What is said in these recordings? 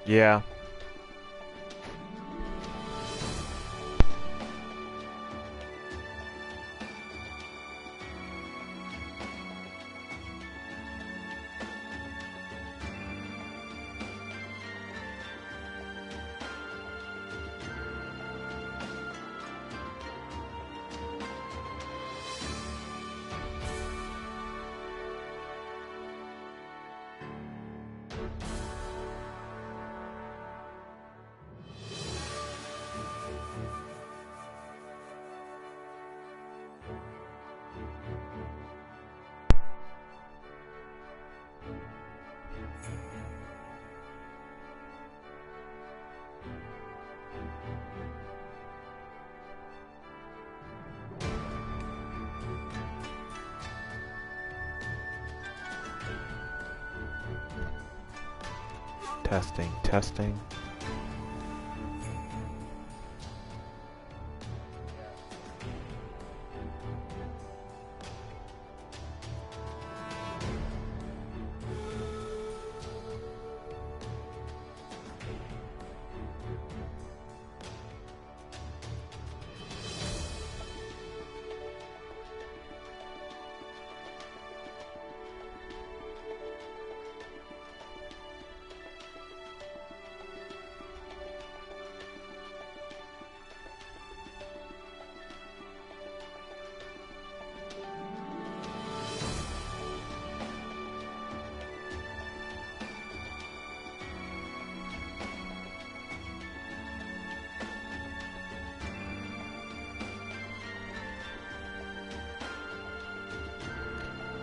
Yeah. Testing, testing.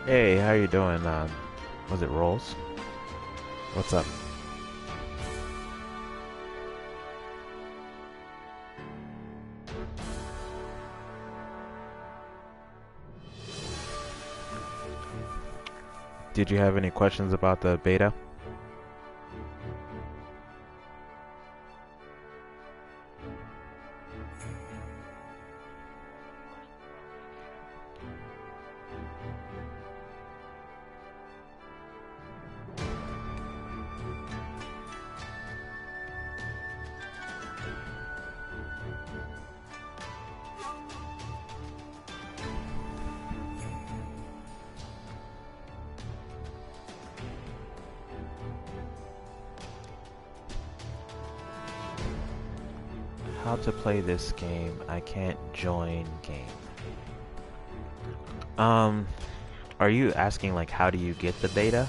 Hey, how you doing? Was it Rolls? What's up? Did you have any questions about the beta? How to play this game? I can't join game. Um, are you asking like how do you get the beta?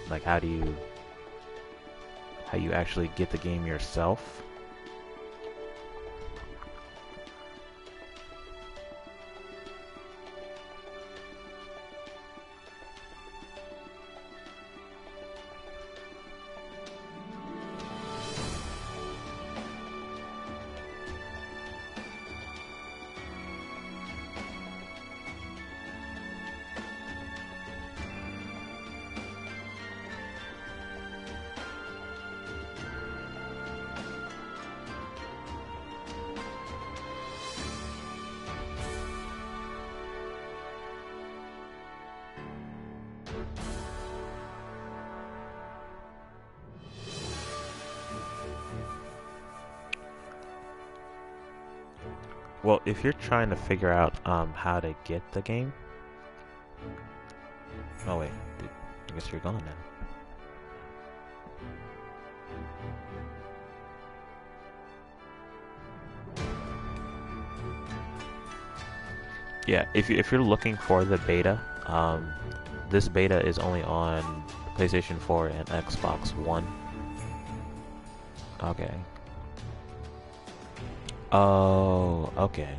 Like how you actually get the game yourself? Well, if you're trying to figure out how to get the game. Oh wait, I guess you're gone now. Yeah, if you're looking for the beta, this beta is only on PlayStation 4 and Xbox One. Okay. Oh, okay.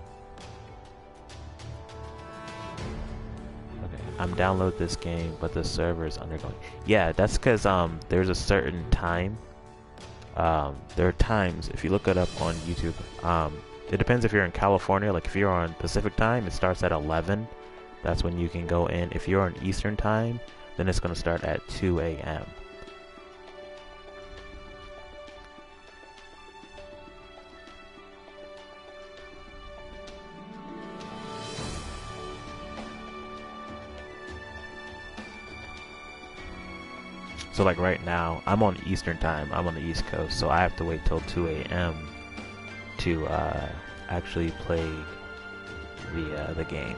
Okay. I'm download this game, but the server is undergoing. Yeah, that's because there's a certain time. There are times if you look it up on YouTube. It depends if you're in California. Like if you're on Pacific time, it starts at 11. That's when you can go in. If you're on Eastern time, then it's gonna start at 2 a.m. So like right now, I'm on Eastern time. I'm on the East Coast, so I have to wait till 2 a.m. to actually play the game.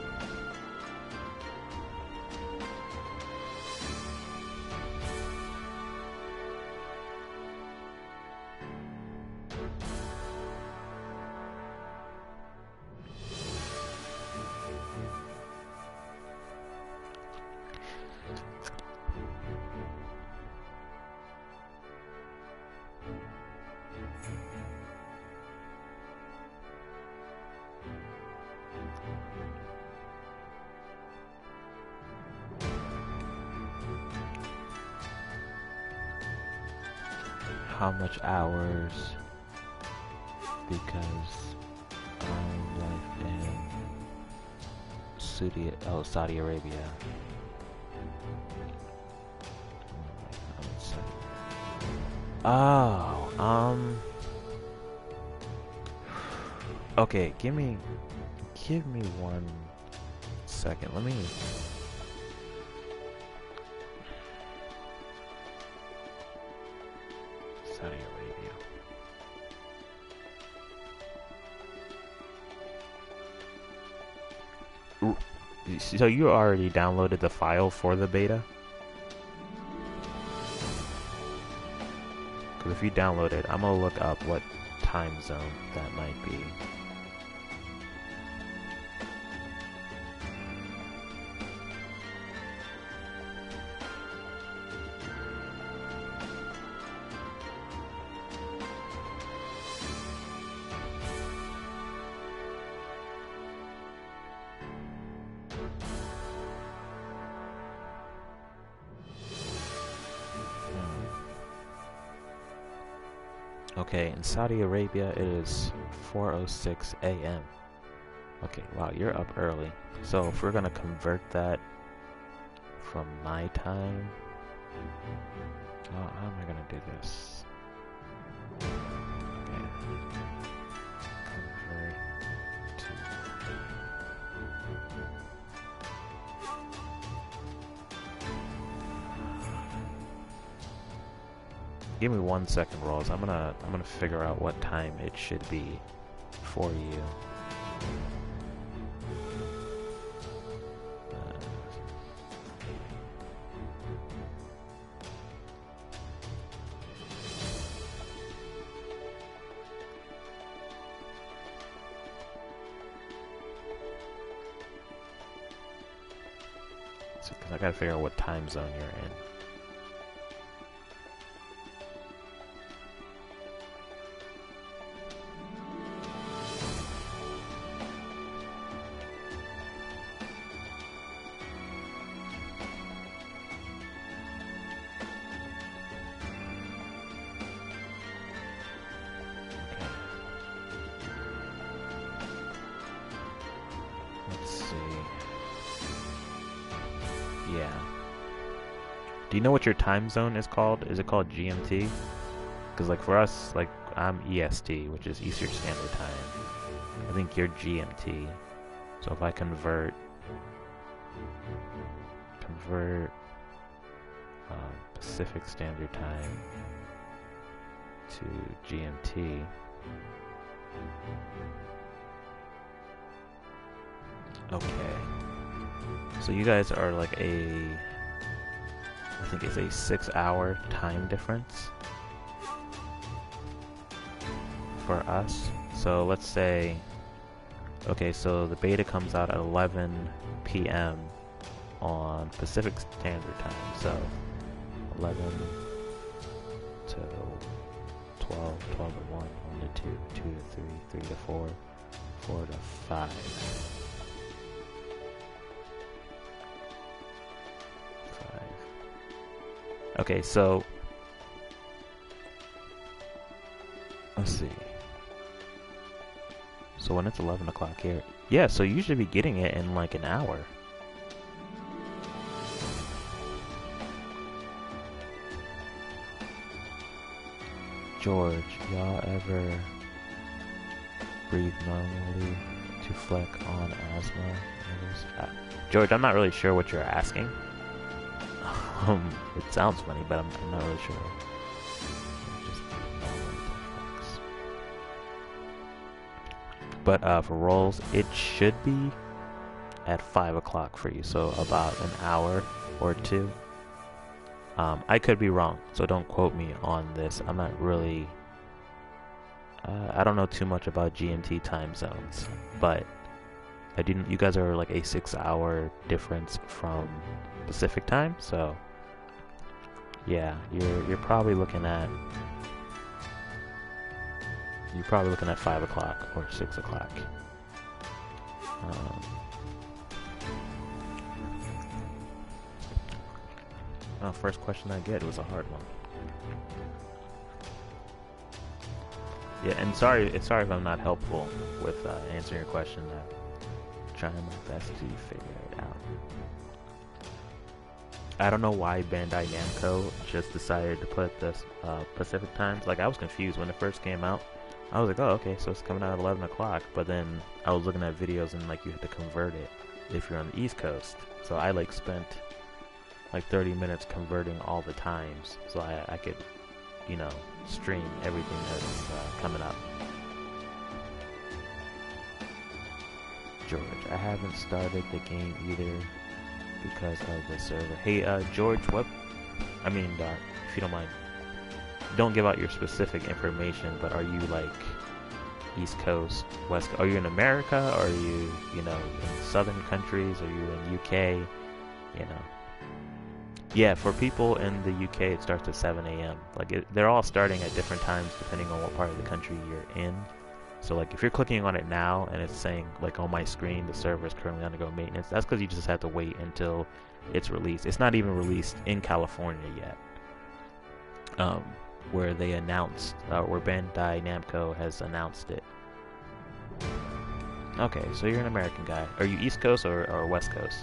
How much hours? Because I live in Saudi Arabia. Oh, okay, give me 1 second. Let me. Saudi Arabia. So you already downloaded the file for the beta? Because if you download it, I'm gonna look up what time zone that might be. Okay, in Saudi Arabia it is 4:06 a.m. Okay, wow, you're up early. So if we're gonna convert that from my time, how am I gonna do this? Okay, convert to. Give me 1 second, Rolls. I'm gonna figure out what time it should be for you. Because I gotta figure out what time zone you're in. Yeah. Do you know what your time zone is called? Is it called GMT? Because like for us, like I'm EST, which is Eastern Standard Time. I think you're GMT. So if I convert Pacific Standard Time to GMT. Okay. So you guys are like I think it's a 6-hour time difference for us. So let's say, okay, so the beta comes out at 11 p.m. on Pacific Standard Time. So 11 to 12, 12 to 1, 1 to 2, 2 to 3, 3 to 4, 4 to 5. Okay, so let's see. So when it's 11 o'clock here, yeah, so you should be getting it in like an hour. George, y'all ever breathe normally to fleck on asthma? George, I'm not really sure what you're asking. It sounds funny, but I'm not really sure. Just but for rolls, it should be at 5 o'clock for you, so about an hour or two. I could be wrong, so don't quote me on this. I'm not really. I don't know too much about GMT time zones, but I didn't. You guys are like a 6-hour difference from Pacific time, so yeah, you're probably looking at 5 o'clock or 6 o'clock. First question I get was a hard one. Yeah, and sorry if I'm not helpful with answering your question. I'm trying my best to figure it out. I don't know why Bandai Namco just decided to put this Pacific times. Like, I was confused when it first came out. I was like, oh, okay, so it's coming out at 11 o'clock. But then I was looking at videos and like you had to convert it if you're on the East Coast. So I like spent like 30 minutes converting all the times so I could, you know, stream everything that's coming up. George, I haven't started the game either because of the server. Hey, George, what? I mean, if you don't mind, don't give out your specific information, but are you like East Coast, West Coast? Are you in America? Or are you, you know, in southern countries? Are you in UK? You know. Yeah, for people in the UK, it starts at 7 a.m. Like, they're all starting at different times depending on what part of the country you're in. So, like, if you're clicking on it now and it's saying, like, on my screen, the server is currently undergoing maintenance, that's because you just have to wait until it's released. It's not even released in California yet, where they announced, where Bandai Namco has announced it. Okay, so you're an American guy. Are you East Coast or West Coast?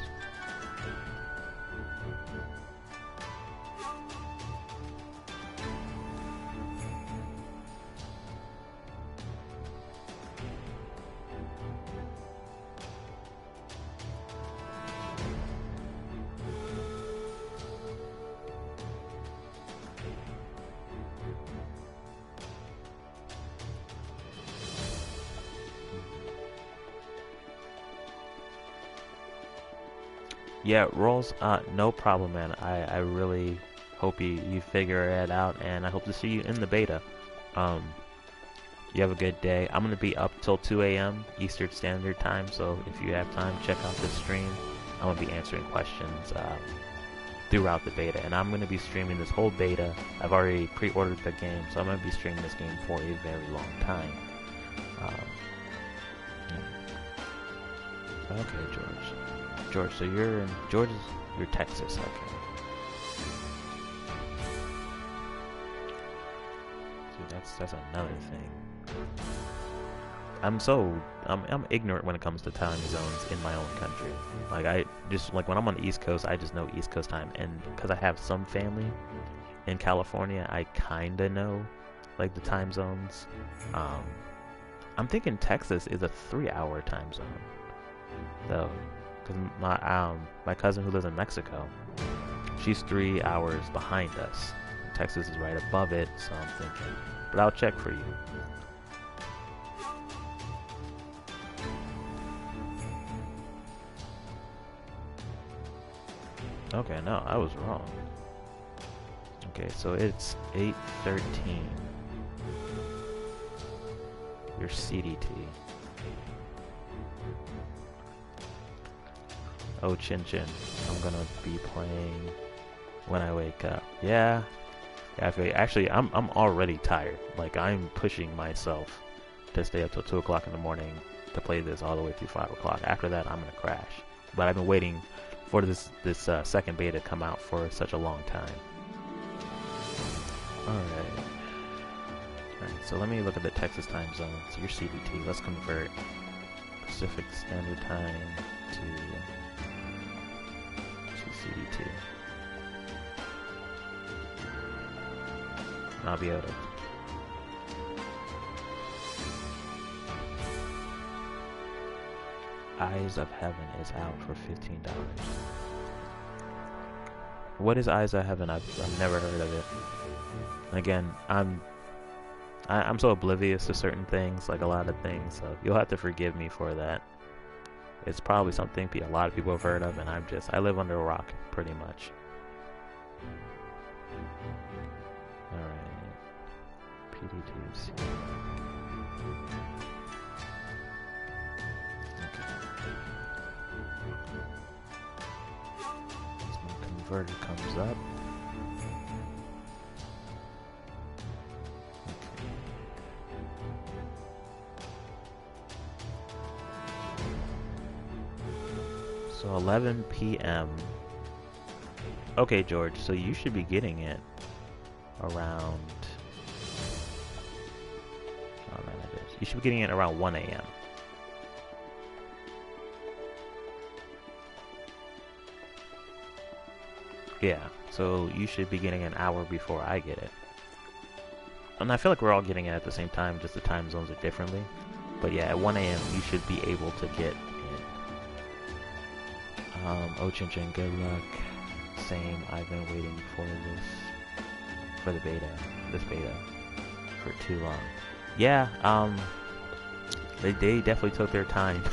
Yeah, rolls, no problem, man. I really hope you figure it out, and I hope to see you in the beta. You have a good day. I'm going to be up till 2 a.m. Eastern Standard Time, so if you have time, check out the stream. I'm going to be answering questions throughout the beta, and I'm going to be streaming this whole beta. I've already pre-ordered the game, so I'm going to be streaming this game for a very long time. Yeah. Okay, George, so you're Texas, okay. See, that's another thing. I'm ignorant when it comes to time zones in my own country. Like, I just, like, when I'm on the East Coast, I just know East Coast time, and because I have some family in California, I kinda know, like, the time zones. I'm thinking Texas is a 3-hour time zone, though. Because my cousin who lives in Mexico, she's 3 hours behind us. Texas is right above it, so I'm thinking. But I'll check for you. Okay, no, I was wrong. Okay, so it's 8:13. Your CDT. Oh, Chin Chin, I'm gonna be playing when I wake up. Yeah, actually, I'm already tired. Like, I'm pushing myself to stay up till 2 o'clock in the morning to play this all the way through 5 o'clock. After that, I'm gonna crash. But I've been waiting for this second beta to come out for such a long time. Alright, so let me look at the Texas time zone. So your CDT, let's convert Pacific Standard Time to CDT. And I'll be able to. Eyes of Heaven is out for $15. What is Eyes of Heaven? I've never heard of it. Again, I'm so oblivious to certain things, like a lot of things, so you'll have to forgive me for that. It's probably something a lot of people have heard of, and I live under a rock, pretty much. Alright. PD2C. Okay. As my converter comes up. So 11 p.m. Okay, George, so you should be getting it around... Oh, man, it is. You should be getting it around 1 a.m. Yeah, so you should be getting an hour before I get it. And I feel like we're all getting it at the same time, just the time zones are differently. But yeah, at 1 a.m. you should be able to get Oh, Chin Chin, good luck. Same, I've been waiting for the this beta, for too long. Yeah, they definitely took their time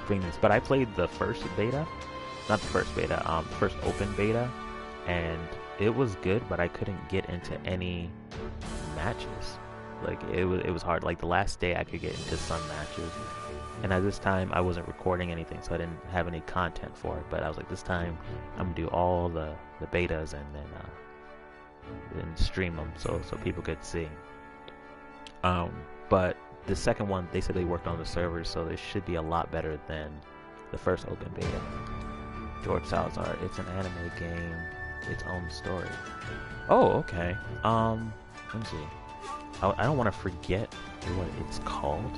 bringing this. But I played the first beta, not the first beta, first open beta, and it was good, but I couldn't get into any matches. Like, it was hard. Like, the last day I could get into some matches. And at this time, I wasn't recording anything, so I didn't have any content for it. But I was like, this time, I'm gonna do all the betas and then stream them so people could see. But the second one, they said they worked on the servers, so it should be a lot better than the first open beta. George Salazar, it's an anime game, its own story. Oh, okay. Let me see. I don't want to forget what it's called.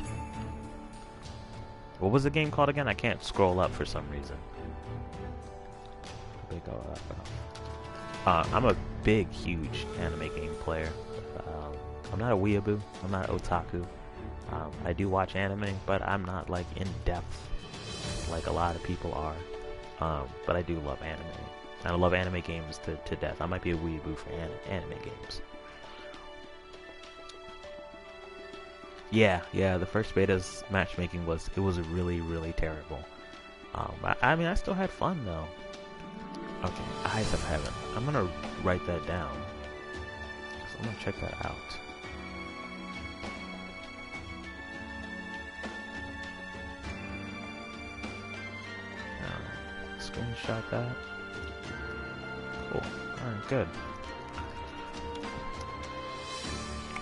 What was the game called again? I can't scroll up for some reason. I'm a big, huge anime game player. I'm not a weeaboo. I'm not otaku. I do watch anime, but I'm not like in depth like a lot of people are. But I do love anime. And I love anime games to death. I might be a weeaboo for anime games. Yeah, the first beta's matchmaking was really, really terrible. I mean, I still had fun though. Okay, Eyes of Heaven. I'm gonna write that down. So I'm gonna check that out. Screenshot that. Cool. Alright, good.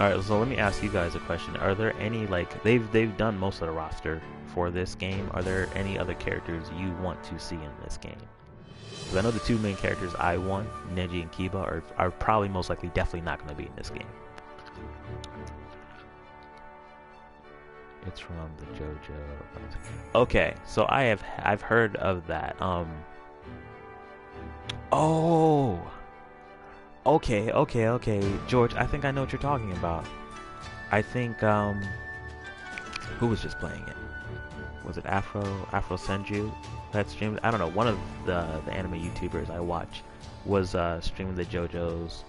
Alright, so let me ask you guys a question. Are there any, like, they've done most of the roster for this game. Are there any other characters you want to see in this game? Because I know the two main characters I want, Neji and Kiba, are probably most likely definitely not going to be in this game. It's from the JoJo. Okay, so I've heard of that. Oh! Okay, George, I think I know what you're talking about. I think, who was just playing it? Was it Afro Senju that streamed? I don't know, one of the anime YouTubers I watch was streaming the JoJo's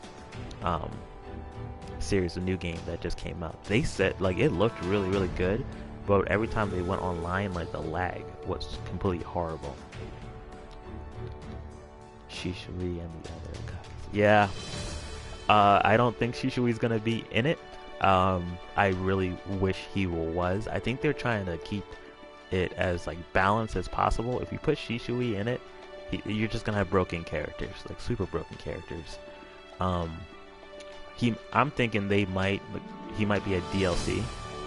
series, the new game that just came out. They said, like, it looked really, really good, but every time they went online, like, the lag was completely horrible. Shishui and the other guys. Yeah. I don't think Shishui's gonna be in it. I really wish he was. I think they're trying to keep it as like balanced as possible. If you put Shishui in it, you're just gonna have broken characters, like super broken characters. I'm thinking he might be a DLC.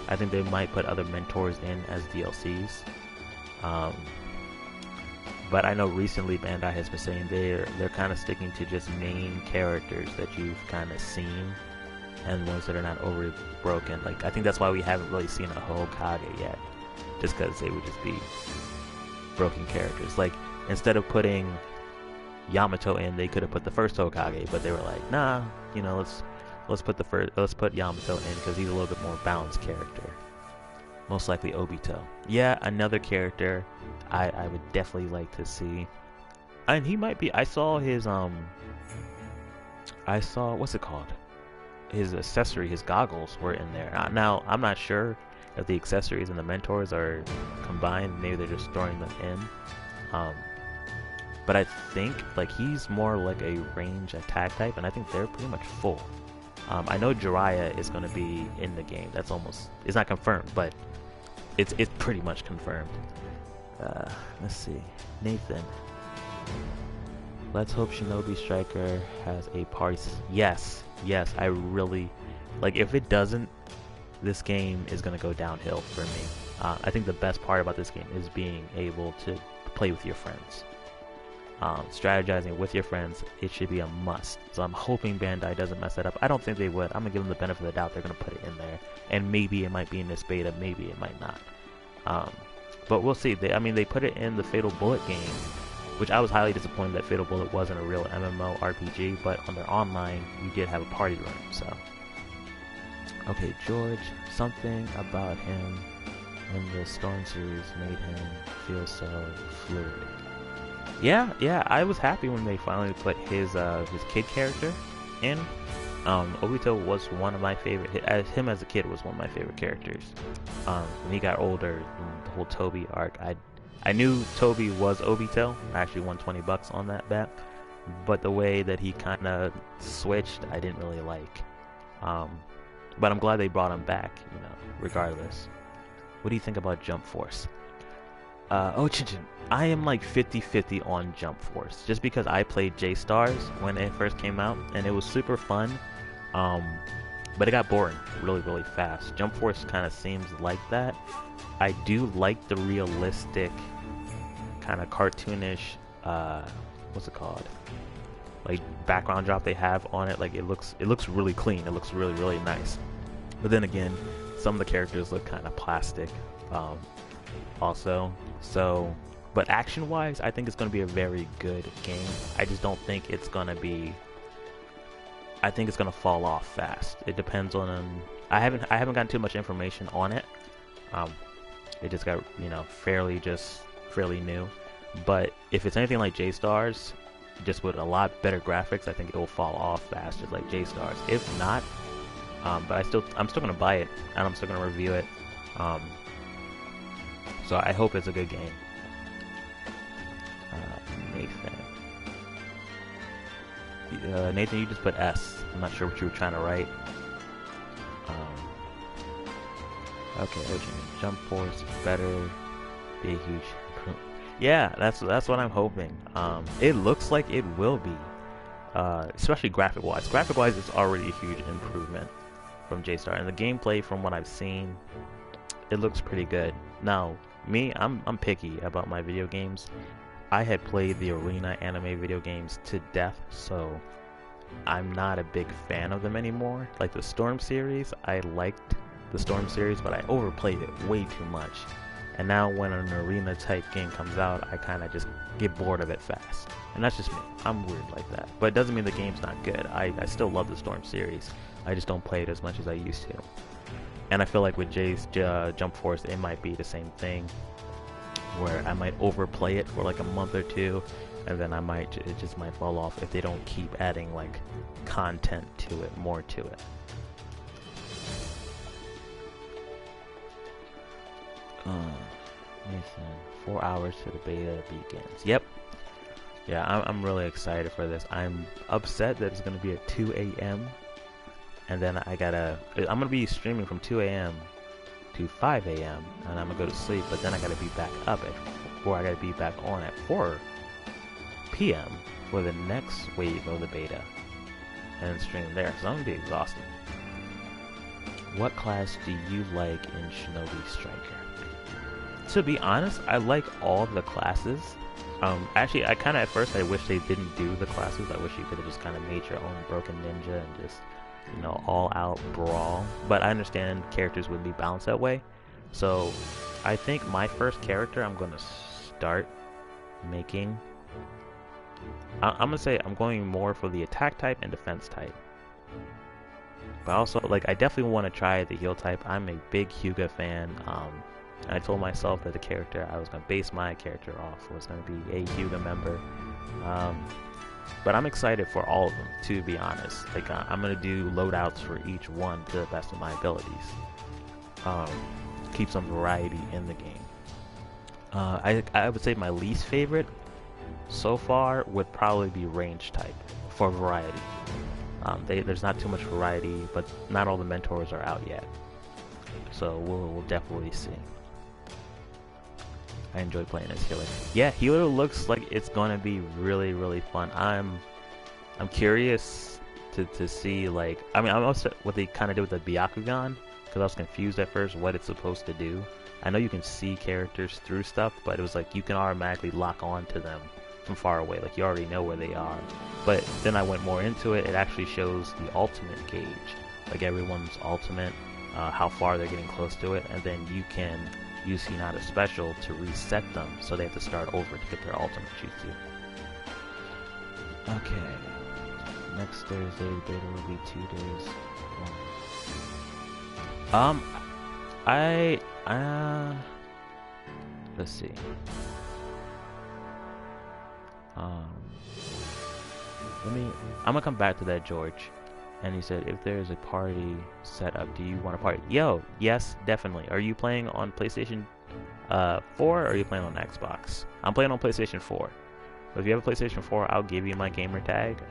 I think they might put other mentors in as DLCs. But I know recently Bandai has been saying they're kind of sticking to just main characters that you've kind of seen, and ones that are not overly broken. Like, I think that's why we haven't really seen a Hokage yet, just because they would just be broken characters. Like, instead of putting Yamato in, they could have put the first Hokage, but they were like, nah, you know, let's put Yamato in because he's a little bit more balanced character. Most likely Obito. Yeah, another character I would definitely like to see. And he might be, I saw his I saw, what's it called? His accessory, his goggles were in there. Now, I'm not sure if the accessories and the mentors are combined. Maybe they're just throwing them in. But I think like he's more like a range attack type, and I think they're pretty much full. I know Jiraiya is going to be in the game. That's almost, it's not confirmed, but it's pretty much confirmed. Let's see, Nathan. Let's hope Shinobi Striker has a party. Yes, yes, I really like. If it doesn't, this game is gonna go downhill for me. I think the best part about this game is being able to play with your friends. Strategizing with your friends, it should be a must. So I'm hoping Bandai doesn't mess that up. I don't think they would. I'm gonna give them the benefit of the doubt. They're gonna put it in there, and maybe it might be in this beta, maybe it might not. But we'll see. I mean, they put it in the Fatal Bullet game, which I was highly disappointed that Fatal Bullet wasn't a real MMO RPG, but on their online, you did have a party room, so. Okay, George, something about him in the Storm series made him feel so fluid. Yeah, I was happy when they finally put his kid character in. Obito was one of my favorite. Him as a kid was one of my favorite characters. When he got older, the whole Toby arc, I knew Toby was Obito. I actually won $20 on that bet, but the way that he kind of switched, I didn't really like. But I'm glad they brought him back, you know, regardless. What do you think about Jump Force? Chinchin, I am like 50-50 on Jump Force, just because I played J-Stars when it first came out, and it was super fun, but it got boring really, really fast. Jump Force kind of seems like that. I do like the realistic, kind of cartoonish, what's it called? Like background drop they have on it. Like it looks really clean. It looks really, really nice. But then again, some of the characters look kind of plastic, also. So, but action-wise, I think it's going to be a very good game. I just don't think it's going to be. I think it's going to fall off fast. It depends on. I haven't gotten too much information on it. It just got, you know, fairly new. But if it's anything like J-Stars, just with a lot better graphics, I think it will fall off fast, just like J-Stars. If not, but I'm still gonna buy it, and I'm still gonna review it. So I hope it's a good game. Nathan, you just put S. I'm not sure what you were trying to write. Okay, Jump Force better be a huge improvement. Yeah, that's what I'm hoping. It looks like it will be, especially graphic-wise. Graphic-wise, it's already a huge improvement from J-Star, and the gameplay, from what I've seen, it looks pretty good. Now, me, I'm picky about my video games. I had played the Arena anime video games to death, so I'm not a big fan of them anymore. Like the Storm series, I liked the Storm series, but I overplayed it way too much. And now when an Arena type game comes out, I kind of just get bored of it fast. And that's just me. I'm weird like that. But it doesn't mean the game's not good. I still love the Storm series. I just don't play it as much as I used to. And I feel like with Jay's Jump Force, it might be the same thing, where I might overplay it for like a month or two, and then it just might fall off if they don't keep adding like content to it, more to it. Listen, 4 hours to the beta begins. Yep. Yeah, I'm really excited for this. I'm upset that it's gonna be at 2 a.m. and then I'm gonna be streaming from 2 a.m. to 5 a.m. and I'm gonna go to sleep, but then I gotta be back up I gotta be back on at 4 p.m. for the next wave of the beta and stream there, so I'm gonna be exhausted. What class do you like in Shinobi Striker? To be honest, I like all the classes. Actually, I kind of, at first, I wish they didn't do the classes. I wish you could have just kind of made your own Broken Ninja and just, you know, all-out brawl. But I understand characters wouldn't be balanced that way. So, I think my first character I'm going to start making... I'm going to say I'm going more for the attack type and defense type. But also, like, I definitely want to try the heal type. I'm a big Hyuga fan. I told myself that the character I was going to base my character off was going to be a Hyuga member. But I'm excited for all of them, to be honest. Like I'm gonna do loadouts for each one to the best of my abilities. Um, keep some variety in the game. I would say my least favorite so far would probably be range type for variety. There's not too much variety, but not all the mentors are out yet. So we'll definitely see. I enjoy playing as healer. Yeah, healer looks like it's gonna be really, really fun. I'm curious to see, like, I mean, I'm also what they kind of did with the Byakugan, because I was confused at first what it's supposed to do. I know you can see characters through stuff, but it was like you can automatically lock on to them from far away, like you already know where they are. But then I went more into it. It actually shows the ultimate gauge, like everyone's ultimate, how far they're getting close to it, and then you can use Hinata Special to reset them, so they have to start over to get their ultimate jutsu. Okay, next Thursday the beta will be 2 days. Let's see. I'm gonna come back to that, George. And he said, if there's a party set up, do you want to party? Yo, yes, definitely. Are you playing on PlayStation 4 or are you playing on Xbox? I'm playing on PlayStation 4. But if you have a PlayStation 4, I'll give you my gamer tag.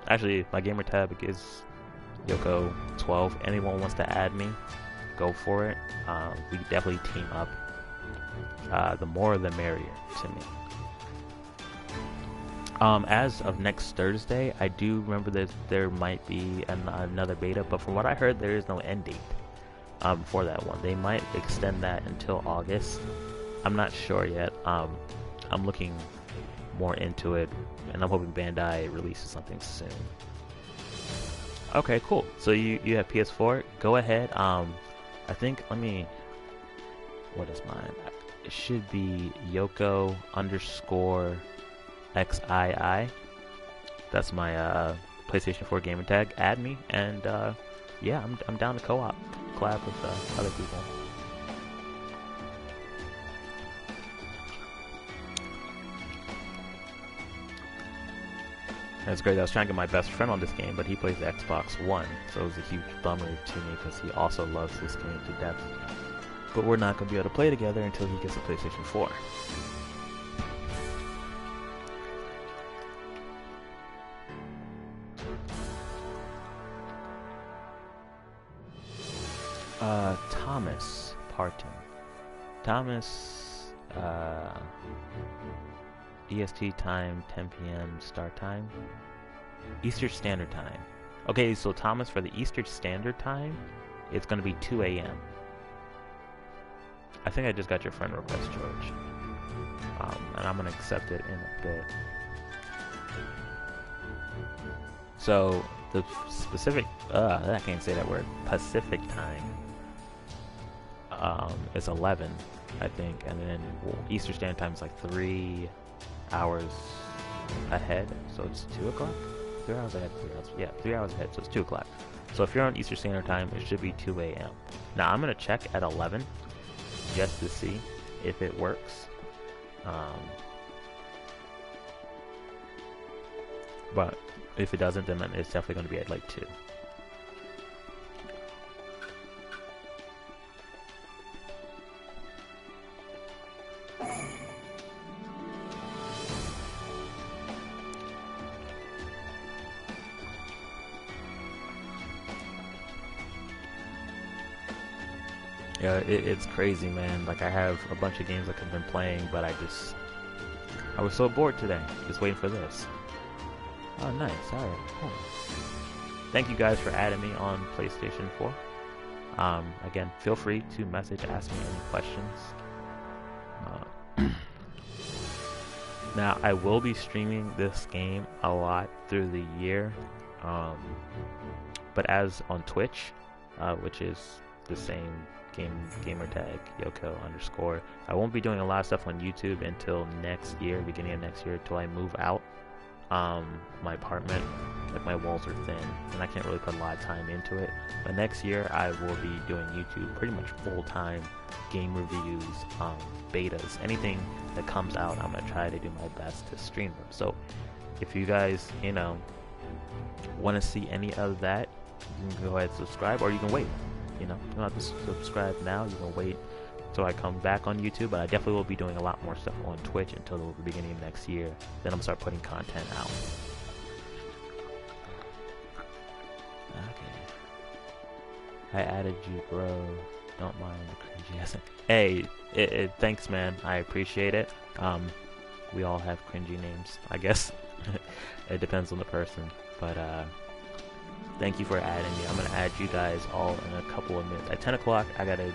Actually, my gamer tag is Yoko12. Anyone wants to add me, go for it. We can definitely team up. The more the merrier to me. As of next Thursday, I do remember that there might be another beta, but from what I heard, there is no end date for that one. They might extend that until August. I'm not sure yet. I'm looking more into it, and I'm hoping Bandai releases something soon. Okay, cool. So you have PS4? Go ahead. I think, what is mine? It should be Yoko_XII. That's my PlayStation 4 gamer tag. Add me, and yeah, I'm down to collab with other people. That's great. I was trying to get my best friend on this game, but he plays the Xbox One, so it was a huge bummer to me because he also loves this game to death. But we're not going to be able to play together until he gets a PlayStation 4. Thomas Parton. Thomas, EST time, 10 p.m. start time. Eastern Standard Time. Okay, so Thomas, for the Eastern Standard Time, it's going to be 2 a.m. I think I just got your friend request, George. And I'm going to accept it in a bit. So, the specific, I can't say that word, Pacific time, is 11, I think, and then Eastern Standard Time is like 3 hours ahead, so it's 2 o'clock? 3 hours ahead, 3 hours, yeah, 3 hours ahead, so it's 2 o'clock. So if you're on Eastern Standard Time, it should be 2 a.m. Now, I'm going to check at 11, just to see if it works. But if it doesn't, then it's definitely going to be at like 2. Yeah, it's crazy, man. Like, I have a bunch of games like I've been playing, but I was so bored today, just waiting for this. Oh, nice. Alright, cool. Thank you guys for adding me on PlayStation 4. Again, feel free to message, ask me any questions. Now, I will be streaming this game a lot through the year, but as on Twitch, which is the same gamer tag, Yoko_. I won't be doing a lot of stuff on YouTube until next year, beginning of next year, until I move out. My apartment, like, my walls are thin, and I can't really put a lot of time into it. But next year, I will be doing YouTube pretty much full-time, game reviews, betas, anything that comes out, I'm going to try to do my best to stream them. So, if you guys, you know, want to see any of that, you can go ahead and subscribe, or you can wait. You know, you don't have to subscribe now. You can wait until I come back on YouTube, but I definitely will be doing a lot more stuff on Twitch until the beginning of next year. Then I'm gonna start putting content out. Okay. I added you, bro. Don't mind the cringy. Hey, thanks, man. I appreciate it. We all have cringy names, I guess. It depends on the person, but thank you for adding me. I'm gonna add you guys all in a couple of minutes. At 10 o'clock, I gotta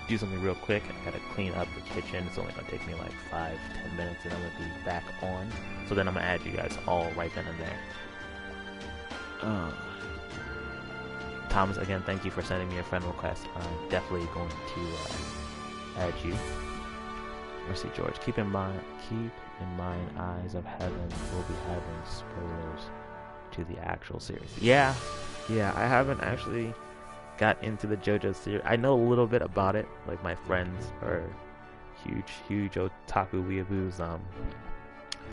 do something real quick. I gotta clean up the kitchen. It's only gonna take me like 5-10 minutes, and I'm gonna be back on. So then I'm gonna add you guys all right then and there. Thomas, again, thank you for sending me a friend request. I'm definitely going to add you. Mercy George, keep in mind, Eyes of Heaven will be having spoilers to the actual series. Yeah, I haven't actually got into the JoJo series. I know a little bit about it. Like, my friends are huge otaku weeaboos.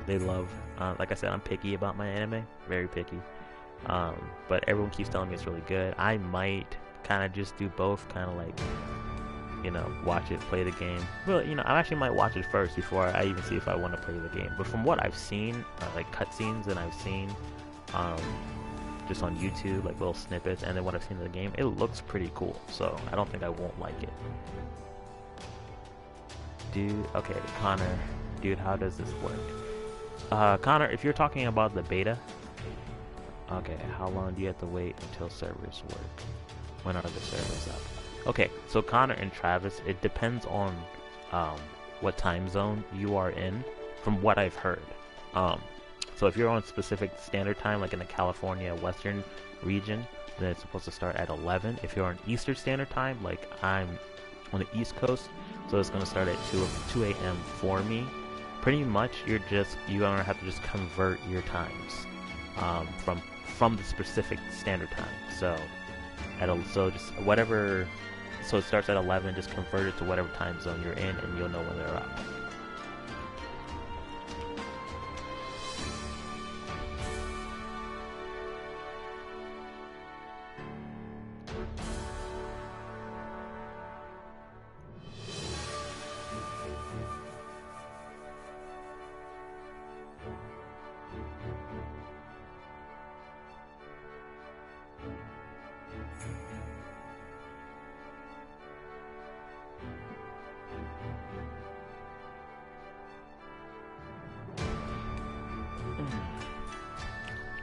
They love, like I said, I'm picky about my anime, very picky. But everyone keeps telling me it's really good. I might kind of just do both, kind of like, you know, watch it, play the game. Well, you know, I actually might watch it first before I even see if I want to play the game. But from what I've seen, like cutscenes that I've seen, just on YouTube, like little snippets, and then what I've seen in the game, it looks pretty cool. So I don't think I won't like it. Dude, okay, Connor, dude, how does this work? Connor, if you're talking about the beta, okay, how long do you have to wait until servers work? When are the servers up? Okay, so Connor and Travis, it depends on what time zone you are in, from what I've heard. So if you're on specific standard time, like in the California Western region, then it's supposed to start at 11. If you're on Eastern Standard Time, like I'm on the East Coast, so it's going to start at 2 a.m. for me. Pretty much, you're gonna have to just convert your times from the specific standard time. So just whatever. So it starts at 11. Just convert it to whatever time zone you're in, and you'll know when they're up.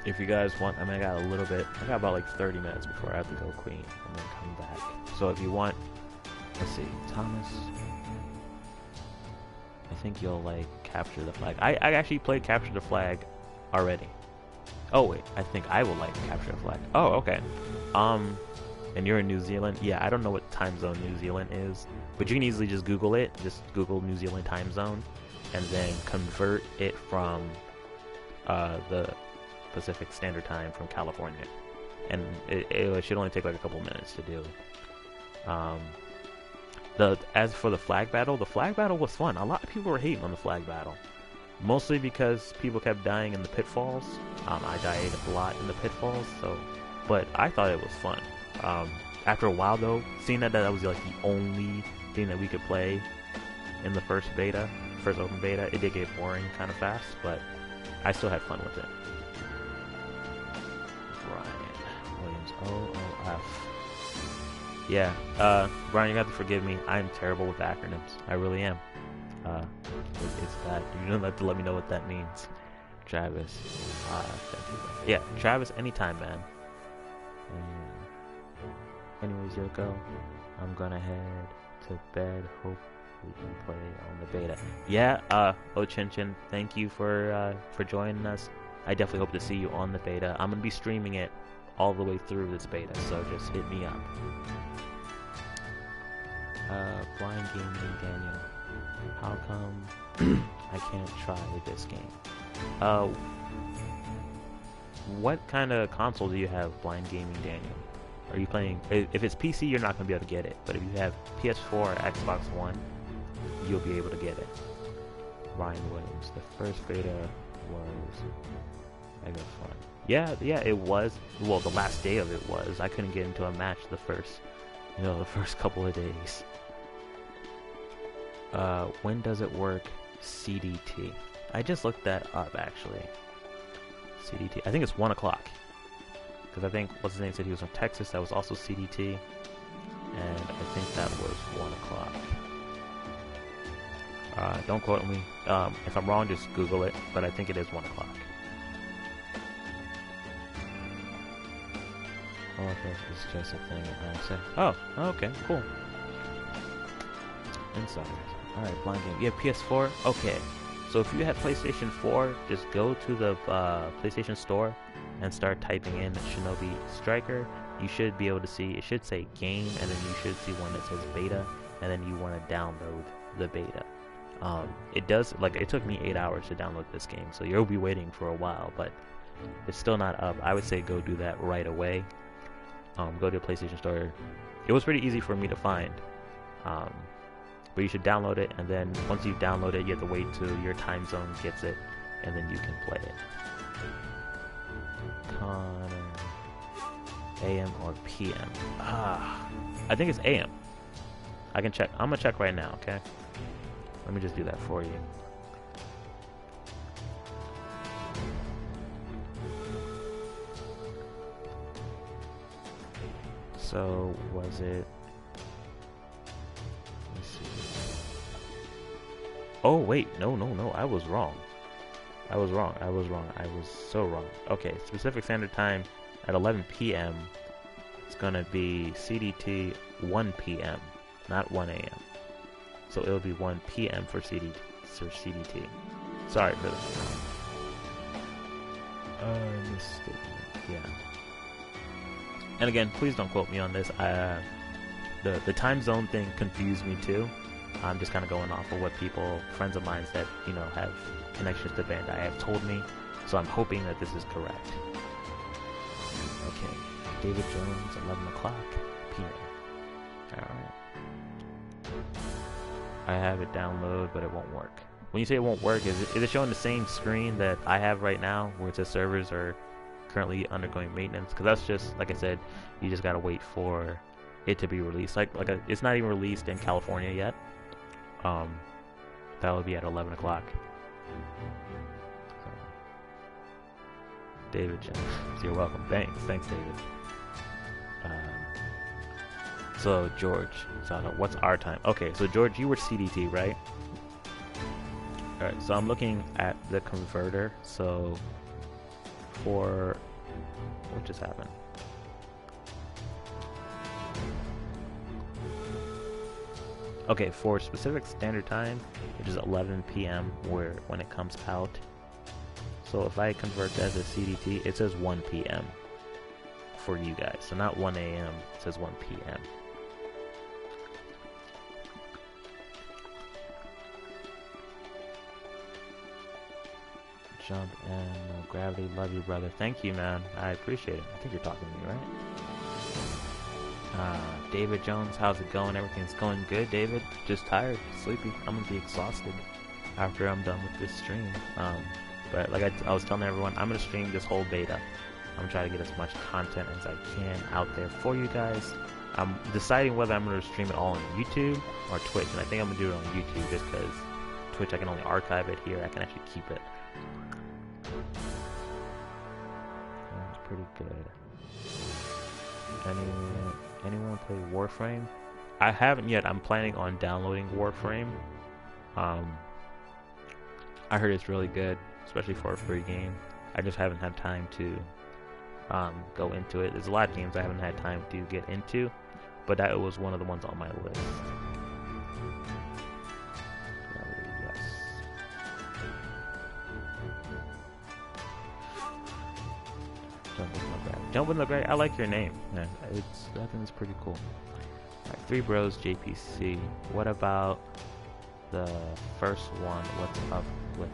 If you guys want, I mean, I got about like 30 minutes before I have to go clean and then come back. So if you want, let's see, Thomas, I think you'll like Capture the Flag. I actually played Capture the Flag already. Oh wait, I think I will like Capture the Flag. Oh, okay. And you're in New Zealand? Yeah, I don't know what time zone New Zealand is, but you can easily just Google it. Just Google New Zealand time zone, and then convert it from the Pacific Standard Time from California, and it should only take like a couple minutes to do. As for the flag battle was fun. A lot of people were hating on the flag battle, mostly because people kept dying in the pitfalls. I died a lot in the pitfalls, but I thought it was fun. After a while though, seeing that was like the only thing that we could play in the first open beta, it did get boring kind of fast, but I still had fun with it. OOF. Yeah, Brian, you have to forgive me. I'm terrible with acronyms. I really am. It's that. You don't have to let me know what that means. Travis. Yeah, Travis, anytime, man. Anyways, Yoko, I'm gonna head to bed. Hope we can play on the beta. Yeah, Chinchin, thank you for joining us. I definitely hope to see you on the beta. I'm gonna be streaming it all the way through this beta, so just hit me up. Blind Gaming Daniel, how come I can't try this game? What kind of console do you have, Blind Gaming Daniel? Are you playing? If it's PC, you're not gonna be able to get it, but if you have PS4 or Xbox One, you'll be able to get it. Ryan Williams, the first beta was mega fun. Yeah, yeah, it was. Well, the last day of it was. I couldn't get into a match the first, the first couple of days. When does it work? CDT. I just looked that up actually. CDT. I think it's 1 o'clock. Because I think what's his name said he was from Texas. That was also CDT. And I think that was 1 o'clock. Don't quote me. If I'm wrong, just Google it. But I think it is 1 o'clock. Oh, okay, it's just a thing. Oh, okay, cool. Insiders. Alright, blind game. You have PS4? Okay. So if you have PlayStation 4, just go to the PlayStation Store and start typing in Shinobi Striker. You should be able to see, it should say game, and then you should see one that says beta, and then you want to download the beta. It does, like, it took me 8 hours to download this game, so you'll be waiting for a while, but it's still not up. I would say go do that right away. Go to the PlayStation Store. It was pretty easy for me to find. But you should download it, and then once you download it, you have to wait till your time zone gets it, and then you can play it. Connor, AM or PM? I think it's AM. I can check. I'm gonna check right now, okay? Let me just do that for you. So, was it... Let's see. Oh, wait. No. I was wrong. I was so wrong. Okay, Pacific Standard Time at 11 p.m. It's gonna be CDT 1 p.m., not 1 a.m. So it'll be 1 p.m. for CDT. Sorry for that. Mistake. Yeah. And again, please don't quote me on this. The time zone thing confused me too. I'm just kind of going off of what friends of mine that have connections to Bandai have told me. So I'm hoping that this is correct. Okay, David Jones, 11 o'clock p.m. All right. I have it download, but it won't work. When you say it won't work, is it showing the same screen that I have right now, where it says servers are currently undergoing maintenance? Because that's just, like I said, you just gotta wait for it to be released. It's not even released in California yet. That will be at 11 o'clock. So, David Jones, you're welcome. Thanks, David. So George, what's our time? Okay, so George, you were CDT, right? All right, so I'm looking at the converter. So for what just happened? Okay, for Pacific Standard Time, which is 11 p.m. when it comes out. So if I convert that to CDT, it says 1 p.m. for you guys. So not 1 a.m. It says 1 p.m. Jump and gravity, love you, brother. Thank you, man. I appreciate it. I think you're talking to me, right? David Jones, how's it going? Everything's going good, David. Just tired, sleepy. I'm gonna be exhausted after I'm done with this stream. But like I was telling everyone, I'm gonna stream this whole beta. I'm gonna try to get as much content as I can out there for you guys. I'm deciding whether I'm gonna stream it all on YouTube or Twitch, and I think I'm gonna do it on YouTube just because Twitch I can only archive it. Here I can actually keep it. That's pretty good. Anyone play Warframe? I haven't yet. I'm planning on downloading Warframe. I heard it's really good, especially for a free game. I just haven't had time to go into it. There's a lot of games I haven't had time to get into, but that was one of the ones on my list. Yes. Jump in the Gray. I like your name, man. I think it's pretty cool. Alright, 3 Bros JPC. What about the first one? What's up with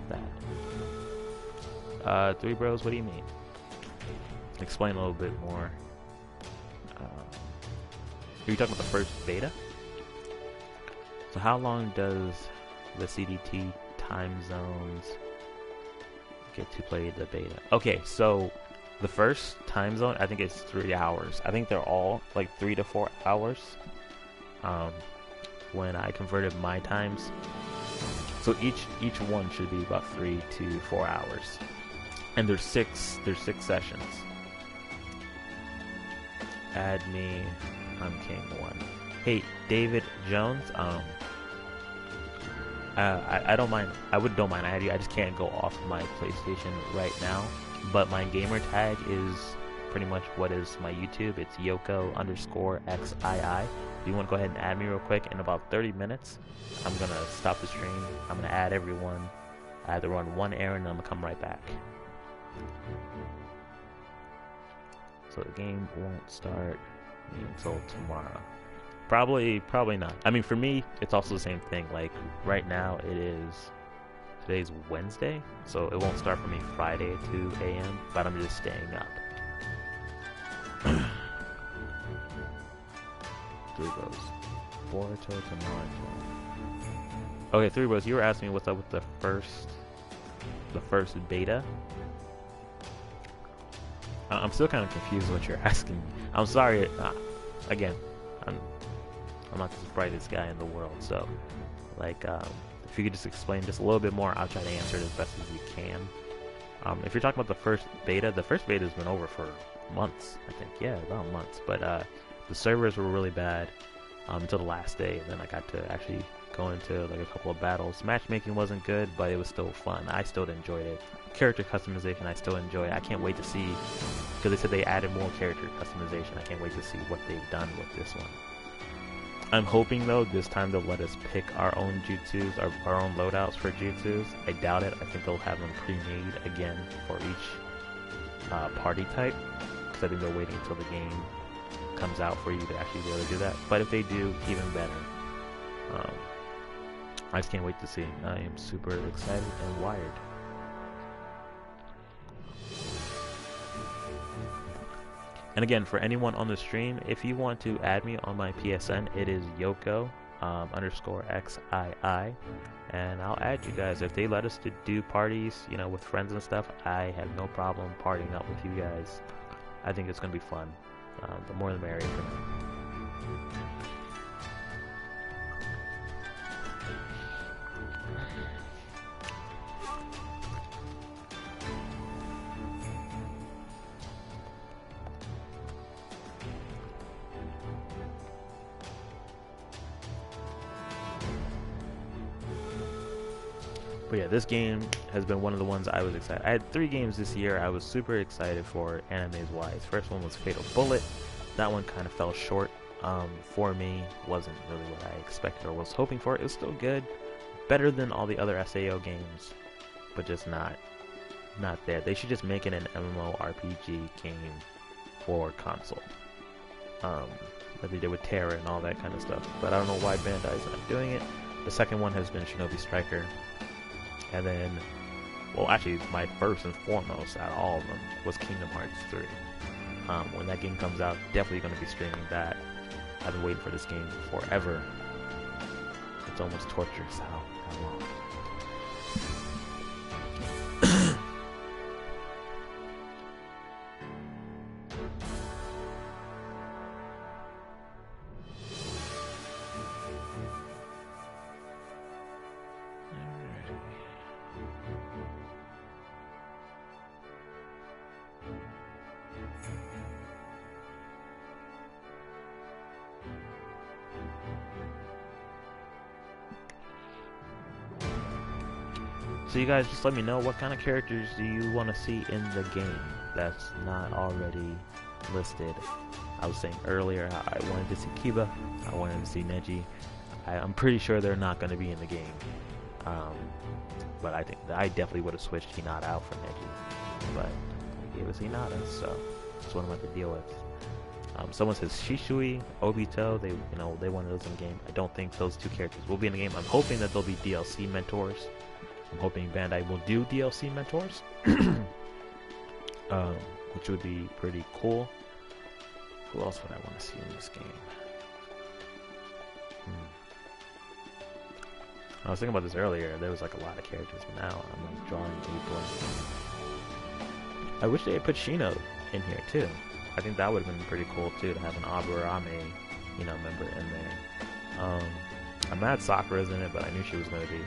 that? 3 Bros, what do you mean? Explain a little bit more. Are you talking about the first beta? So how long does the CDT time zones get to play the beta. Okay, so the first time zone, I think it's 3 hours. I think they're all like 3 to 4 hours. Um, when I converted my times, so each one should be about 3 to 4 hours, and there's six sessions. Add me, I'm King One. Hey, David Jones. I don't mind. Don't mind. I just can't go off my PlayStation right now. But my gamer tag is pretty much what is my YouTube. It's Yoko_XII. If you want to go ahead and add me real quick, in about 30 minutes, I'm gonna stop the stream. I'm gonna add everyone. I have to run one errand, and I'm gonna come right back. So the game won't start until tomorrow. Probably not. I mean, for me, it's also the same thing. Like, right now, today's Wednesday, so it won't start for me Friday at 2 a.m., but I'm just staying up. 3 Bros. Boruto to Naruto. Okay, 3 Bros, you were asking me what's up with the first beta. I'm still kind of confused what you're asking. I'm sorry. Again, I'm not the brightest guy in the world, so like if you could just explain just a little bit more, I'll try to answer it as best as you can. If you're talking about the first beta has been over for months, I think. Yeah, about months. But the servers were really bad until the last day, and then I got to actually go into like a couple of battles. Matchmaking wasn't good, but it was still fun. I still enjoyed it. Character customization, I still enjoy it. I can't wait to see, because they said they added more character customization. I can't wait to see what they've done with this one. I'm hoping though this time they'll let us pick our own jutsus, our own loadouts for jutsus. I doubt it. I think they'll have them pre-made again for each party type, because I think they're waiting until the game comes out for you to actually be able to do that. But if they do, even better. I just can't wait to see. I am super excited and wired. And again, for anyone on the stream, if you want to add me on my PSN, it is Yoko_XII, and I'll add you guys. If they let us to do parties, you know, with friends and stuff, I have no problem partying up with you guys. I think it's gonna be fun. The more the merrier for me. But yeah, this game has been one of the ones I was excited. I had 3 games this year I was super excited for, animes wise. First one was Fatal Bullet. That one kind of fell short for me. Wasn't really what I expected or was hoping for. It was still good, better than all the other SAO games, but just not there. They should just make it an MMORPG game for console, like they did with Terra and all that kind of stuff. But I don't know why Bandai's not doing it. The second one has been Shinobi Striker. And then, well, actually, my first and foremost out of all of them was Kingdom Hearts 3. When that game comes out, definitely going to be streaming that. I've been waiting for this game forever. It's almost torturous how long. So you guys just let me know, what kind of characters do you want to see in the game that's not already listed. I was saying earlier how I wanted to see Kiba, I wanted to see Neji. I'm pretty sure they're not going to be in the game. But I think that I definitely would have switched Hinata out for Neji. But they gave us Hinata, so that's what I'm going to deal with. Someone says Shishui, Obito, they wanted those in the game. I don't think those 2 characters will be in the game. I'm hoping that they'll be DLC mentors. I'm hoping Bandai will do DLC mentors, which would be pretty cool. Who else would I want to see in this game? I was thinking about this earlier. There was like a lot of characters, but now I'm like drawing a blank. I wish they had put Shino in here too. I think that would have been pretty cool too to have an Aburame, you know, member in there. I'm mad Sakura's in it, but I knew she was gonna be.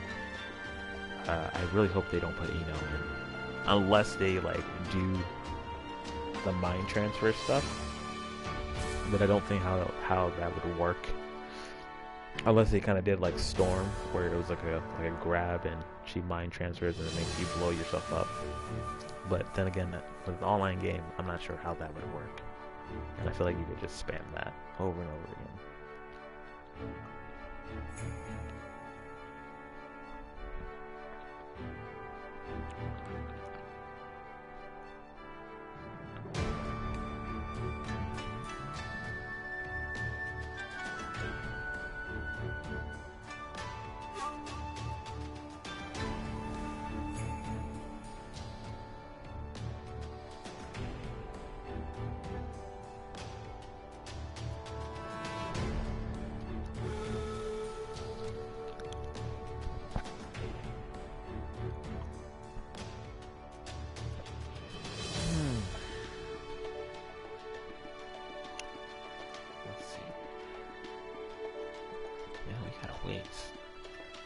I really hope they don't put Ino in, unless they like do the mind transfer stuff. But I don't think how that would work. Unless they kind of did like Storm, where it was like a grab and she mind transfers and it makes you blow yourself up. But then again, with an online game, I'm not sure how that would work. And I feel like you could just spam that over and over again.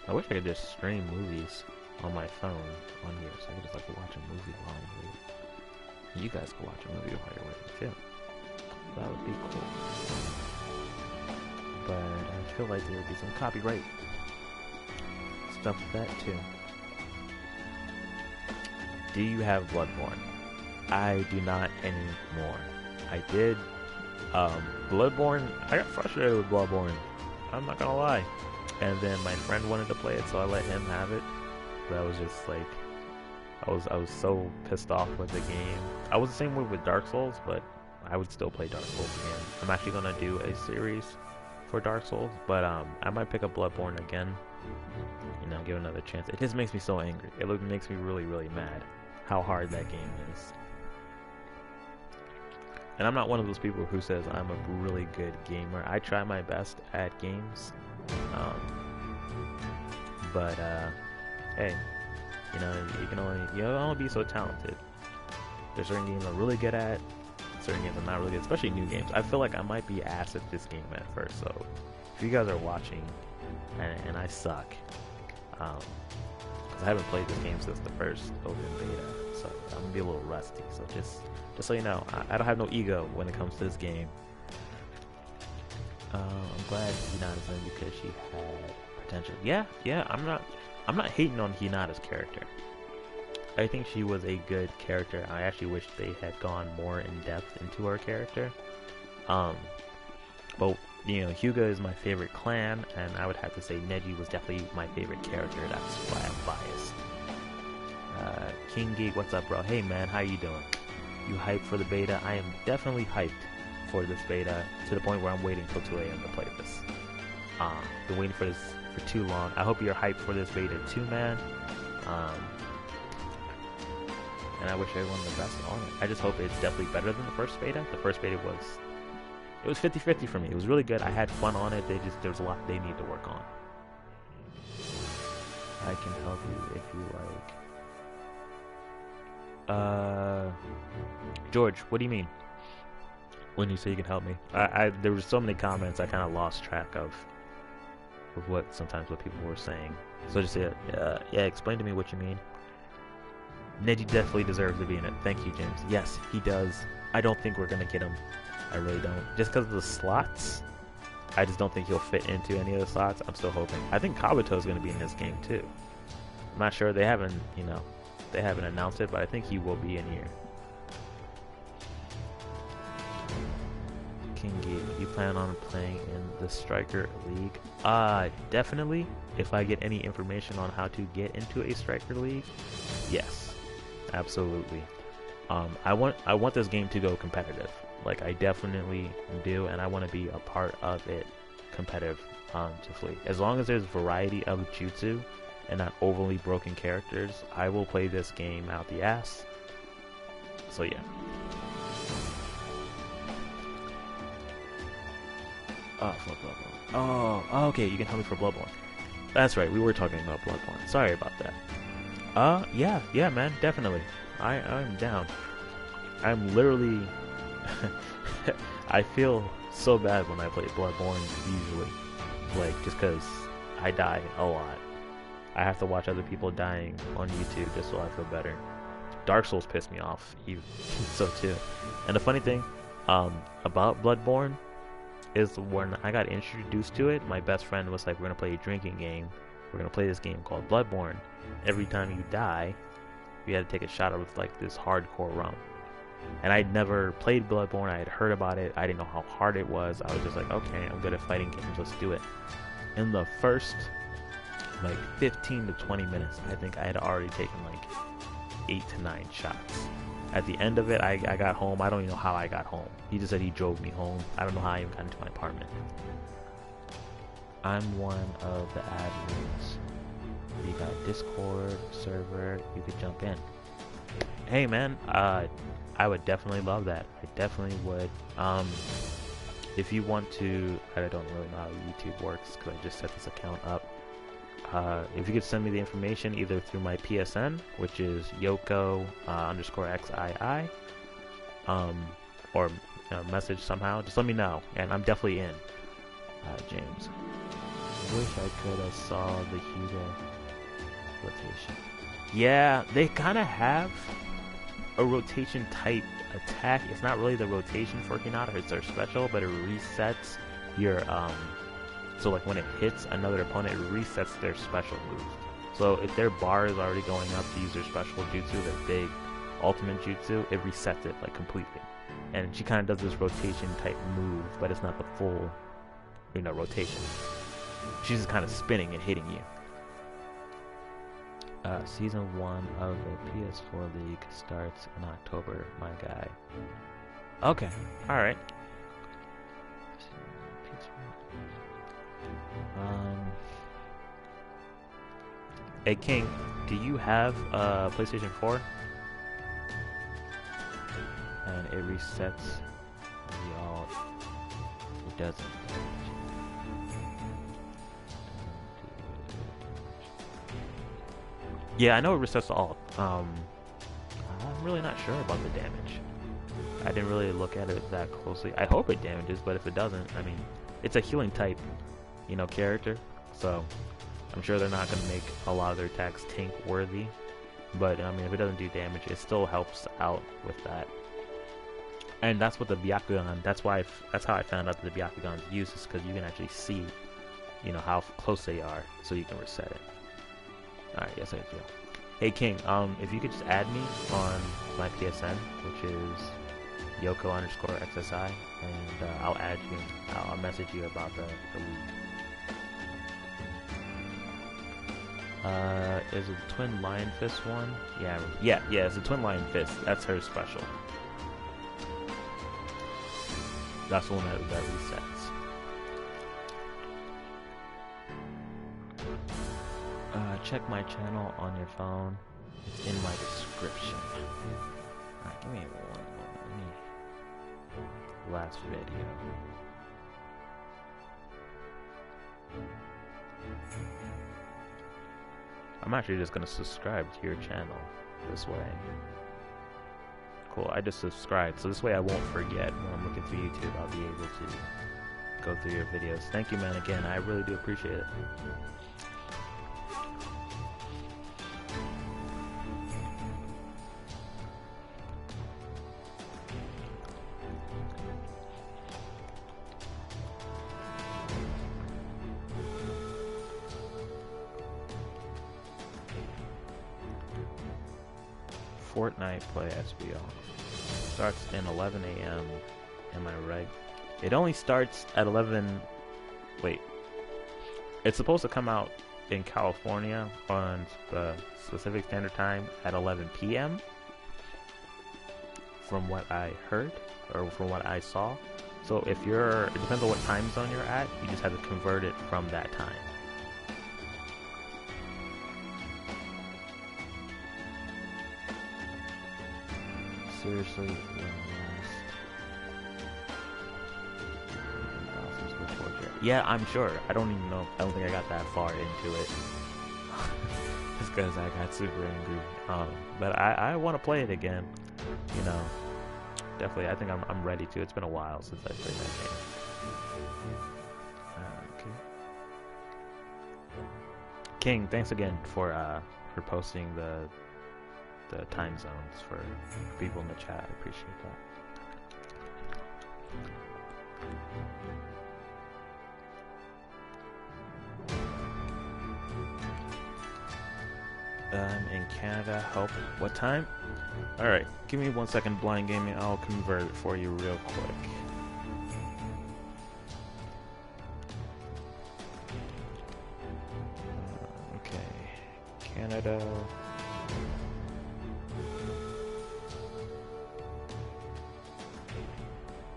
I wish I could just stream movies on my phone on here, so I could just like watch a movie while I'm waiting. You guys can watch a movie while you're waiting too. That would be cool. But I feel like there would be some copyright stuff with that too. Do you have Bloodborne? I do not anymore. I did. Bloodborne, I got frustrated with Bloodborne. I'm not gonna lie. And then my friend wanted to play it, so I let him have it. But I was just like, I was so pissed off with the game. I was the same way with Dark Souls, but I would still play Dark Souls again. I'm actually gonna do a series for Dark Souls, but I might pick up Bloodborne again. You know, give it another chance. It just makes me so angry. It makes me really, really mad how hard that game is. And I'm not one of those people who says I'm a really good gamer. I try my best at games. But hey, you know, you can only be so talented. There's certain games I'm really good at, certain games I'm not really good, especially new games. I feel like I might be ass at this game at first, so if you guys are watching and I suck, because I haven't played this game since the first open beta, so I'm gonna be a little rusty. So just so you know, I don't have no ego when it comes to this game. I'm glad Hinata's in because she had potential. Yeah, I'm not hating on Hinata's character. I think she was a good character. I actually wish they had gone more in depth into her character. But you know, Hyuga is my favorite clan, and I would have to say Neji was definitely my favorite character. That's why I'm biased. King Geek, what's up, bro? Hey man, how you doing? You hyped for the beta? I am definitely hyped for this beta, to the point where I'm waiting till 2 AM to play this. Been waiting for this for too long. I hope you're hyped for this beta too, man. And I wish everyone the best on it. I just hope it's definitely better than the first beta. The first beta was 50-50 for me. It was really good. I had fun on it. There's a lot they need to work on. I can help you if you like. George, what do you mean when you say you can help me? There were so many comments, I kind of lost track of what people were saying. So just yeah, explain to me what you mean. Neji definitely deserves to be in it. Thank you, James. Yes, he does. I don't think we're gonna get him. I really don't. Just because of the slots, I just don't think he'll fit into any of the slots. I'm still hoping. I think Kabuto's gonna be in this game too. I'm not sure. They haven't announced it, but I think he will be in here. Kingi, you plan on playing in the Striker League? Definitely. If I get any information on how to get into a Striker League, yes, absolutely. I want this game to go competitive. Like, I definitely do, and I want to be a part of it competitive to Flee. As long as there's variety of jutsu and not overly broken characters, I will play this game out the ass. So yeah. Oh, for Bloodborne. Oh, okay, you can help me for Bloodborne. That's right, we were talking about Bloodborne. Sorry about that. Yeah, man, definitely. I'm down. I'm literally I feel so bad when I play Bloodborne usually, like just because I die a lot. I have to watch other people dying on YouTube just so I feel better. Dark Souls pissed me off, even so too. And the funny thing about Bloodborne is when I got introduced to it, my best friend was like, "We're gonna play a drinking game. We're gonna play this game called Bloodborne. Every time you die, you had to take a shot of like this hardcore rum." And I'd never played Bloodborne. I had heard about it. I didn't know how hard it was. I was just like, okay, I'm good at fighting games. Let's do it. In the first like 15 to 20 minutes, I think I had already taken like 8 to 9 shots. At the end of it, I got home. I don't even know how I got home. He just said he drove me home. I don't know how I even got into my apartment. I'm one of the admins. You got a Discord server. You could jump in. Hey man, I would definitely love that. I definitely would. If you want to, I don't really know how YouTube works because I just set this account up. If you could send me the information either through my PSN, which is Yoko _XII, or message somehow, just let me know, and I'm definitely in. James, I wish I could have saw the Hugo rotation. Yeah, they kind of have a rotation type attack. It's not really the rotation for Hinata, it's their special, but it resets your so like when it hits another opponent, it resets their special move. So if their bar is already going up to use their special jutsu, their big ultimate jutsu, it resets it like completely. And she kind of does this rotation type move, but it's not the full, rotation. She's just kind of spinning and hitting you. Season 1 of the PS4 League starts in October, my guy. Okay, alright. Hey King, do you have PlayStation 4? And it resets the alt. It doesn't. Yeah, I know it resets the alt. I'm really not sure about the damage. I didn't really look at it that closely. I hope it damages, but if it doesn't, I mean, it's a healing type, character. So I'm sure they're not going to make a lot of their attacks tank worthy. But I mean, if it doesn't do damage, it still helps out with that. And that's what the Byakugan. That's how I found out that the Byakugan's used, is because you can actually see, how close they are, so you can reset it. Alright, yes I do. Hey King, if you could just add me on my PSN, which is Yoko _XSI, and I'll add you. I'll message you about the league. Is it the Twin Lion Fist one? Yeah, it's the Twin Lion Fist. That's her special. That's the one that resets. Check my channel on your phone. It's in my description. Alright, give me one moment. Last video. I'm actually just gonna subscribe to your channel this way. Cool, I just subscribed, so this way I won't forget when I'm looking through YouTube. I'll be able to go through your videos. Thank you, man, again. I really do appreciate it. Fortnite play SBO. Starts in 11 a.m. Am I right? It only starts at 11... Wait. It's supposed to come out in California on the specific standard time at 11 p.m. From what I heard, or from what I saw. So if you're... It depends on what time zone you're at. You just have to convert it from that time. Seriously, yeah, I'm sure. I don't even know. I don't think I got that far into it. Just because I got super angry. But I want to play it again. definitely. I think I'm ready to. It's been a while since I played that game. Okay. King, thanks again for posting the time zones for people in the chat. I appreciate that. In Canada, help. What time? Alright, give me 1 second, Blind Gaming. I'll convert it for you real quick. Okay, Canada.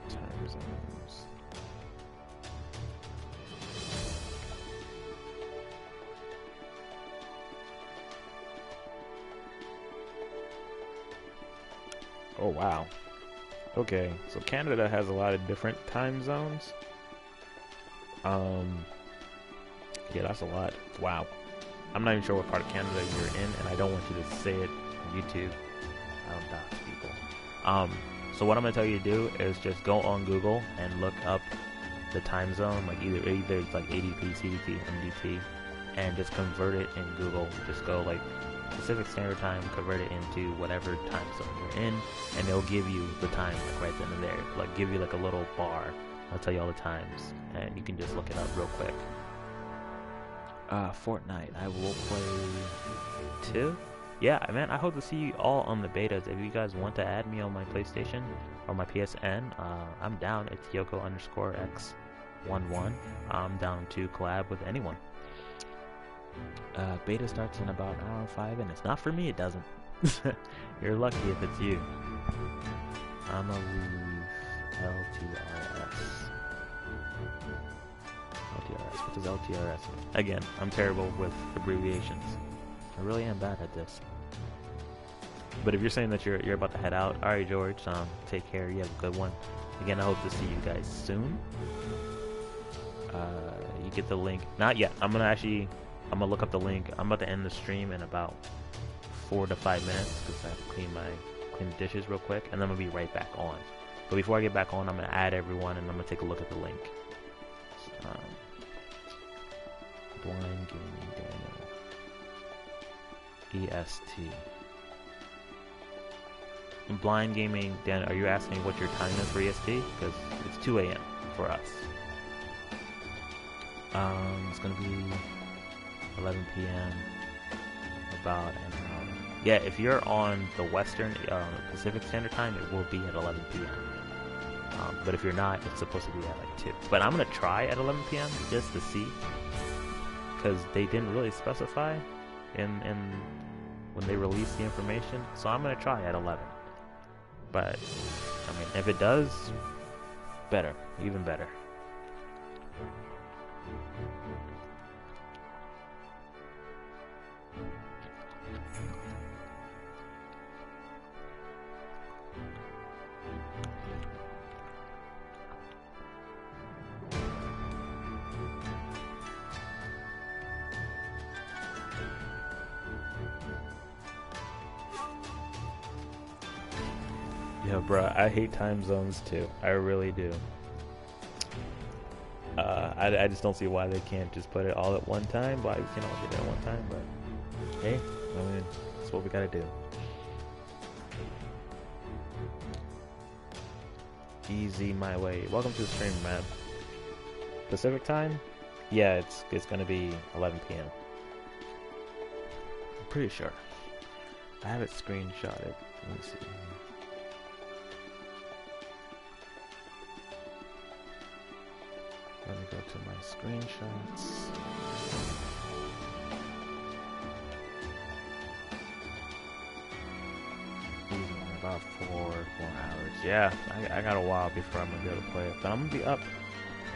Time zones. Oh wow. Okay, so Canada has a lot of different time zones. Yeah, that's a lot. Wow. I'm not even sure what part of Canada you're in, and I don't want you to say it on YouTube. I don't dox people. So what I'm gonna tell you to do is just go on Google and look up the time zone, like either it's like ADP, CDT, MDT, and just convert it in Google. Just go like Pacific Standard Time, convert it into whatever time zone you're in, and it'll give you the time like right then and there. Like give you like a little bar. I'll tell you all the times, and you can just look it up real quick. Fortnite, I will play 2. Yeah, man, I hope to see you all on the betas. If you guys want to add me on my PlayStation or my PSN, I'm down. It's Yoko_X11. I'm down to collab with anyone. Beta starts in about an hour and 5 minutes. Not for me, it doesn't. You're lucky if it's you. I'm gonna leave LTRS. LTRS. What does LTRS mean? Again, I'm terrible with abbreviations. I really am bad at this. But if you're saying that you're about to head out, alright George, take care, you have a good one. Again, I hope to see you guys soon. You get the link. Not yet. I'm gonna look up the link. I'm about to end the stream in about 4 to 5 minutes because I have to clean the dishes real quick, and then I'm gonna be right back on. But before I get back on, I'm gonna add everyone and I'm gonna take a look at the link. Blind Gaming Daniel. EST. Blind Gaming Dan, are you asking what your time is for EST? Because it's 2 a.m. for us. It's gonna be 11 p.m. about an hour. Yeah, if you're on the Western Pacific Standard Time, it will be at 11 p.m. But if you're not, it's supposed to be at like 2. But I'm gonna try at 11 p.m. just to see, because they didn't really specify in when they released the information. So I'm gonna try at 11. But I mean, if it does, better, even better. Yeah, bruh, I hate time zones too. I really do. I just don't see why they can't just put it all at one time. Why we can't all get it at one time, but hey, I mean, that's what we gotta do. Easy my way. Welcome to the stream, man. Pacific time? Yeah, it's gonna be 11 p.m. I'm pretty sure. I have it screenshotted. Let me see. Let me go to my screenshots. About 4 hours. Yeah, I got a while before I'm gonna be able to play it, but I'm gonna be up.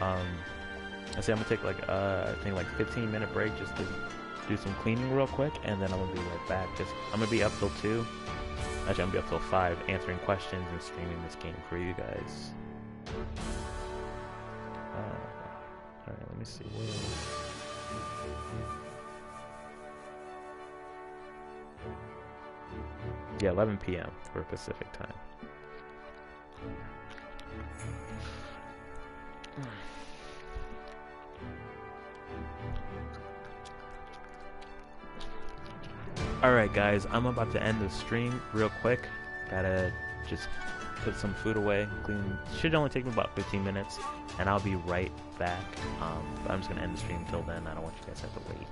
I say I'm gonna take like I think like 15-minute break just to do some cleaning real quick, and then I'm gonna be right back. I'm gonna be up till 2. Actually, I'm gonna be up till 5, answering questions and streaming this game for you guys. Alright, let me see. Yeah, 11 p.m. for Pacific time. Alright guys, I'm about to end the stream real quick. Gotta just put some food away, clean. Should only take me about 15 minutes, and I'll be right back. But I'm just gonna end the stream until then. I don't want you guys to have to wait.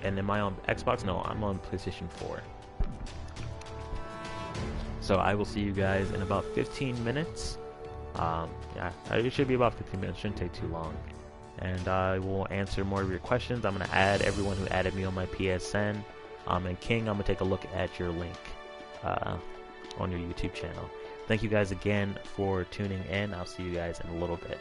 And am I on Xbox? No, I'm on PlayStation 4. So I will see you guys in about 15 minutes. Yeah, it should be about 15 minutes. Shouldn't take too long. And I will answer more of your questions. I'm gonna add everyone who added me on my PSN. And King, I'm gonna take a look at your link on your YouTube channel. Thank you guys again for tuning in. I'll see you guys in a little bit.